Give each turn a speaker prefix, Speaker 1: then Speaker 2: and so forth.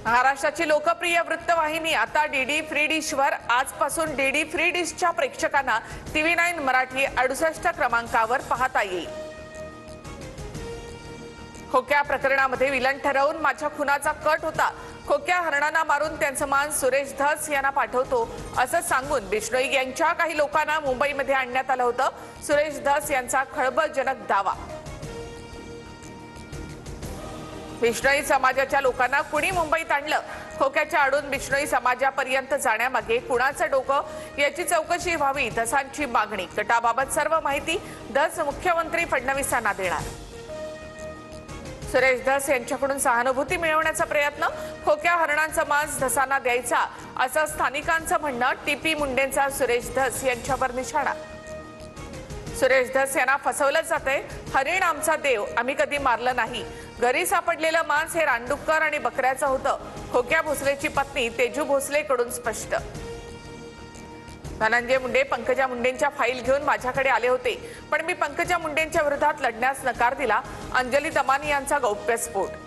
Speaker 1: महाराष्ट्राची लोकप्रिय वृत्तवाहिनी आता डीडी फ्री डिशवर आजपासून डीडी फ्री डिशच्या प्रेक्षकांना TV9 मराठी 68 क्रमांकावर पाहता येईल। खोक्या प्रकरणामध्ये विलन ठरवून माझ्या खुनाचा कट होता। खोक्या हरणांना मारून त्यांचं मांस सुरेश धस यांना पाठवतो असं सांगून बिश्नोई यांच्या काही लोकांना मुंबईमध्ये आणण्यात आलं होतं। सुरेश धस यांचा खळबळजनक दावा। बिश्नोई समाजाच्या लोकांना कुणी मुंबईत आणलं? खोक्याच्या आडून बिश्नोई समाजापर्यंत जाण्यामागे कुणाचं डोकं याची चौकशी व्हावी, धसांची मागणी। कटाबाबत सर्व माहिती धस मुख्यमंत्री फडणवीसांना देणार। सुरेश धस यांच्याकडून सहानुभूती मिळवण्याचा प्रयत्न, खोक्या हरणांचा मांस धसांना द्यायचा असं स्थानिकांचं म्हणणं। टीपी मुंडेंचा सुरेश धस यांच्यावर निशाणा। सुरेश धस यांना फसवलं जातंय। हरिण आमचा देव, आम्ही कधी मारलं नाही। घरी सापडलेलं मांस हे रानडुक्कर आणि बकऱ्याचं होतं। खोक्या भोसलेची पत्नी तेजू भोसलेकडून स्पष्ट। धनंजय मुंडे पंकजा मुंडेंच्या फाईल घेऊन माझ्याकडे आले होते, पण मी पंकजा मुंडेंच्या विरोधात लढण्यास नकार दिला। अंजली दमानी यांचा गौप्यस्फोट।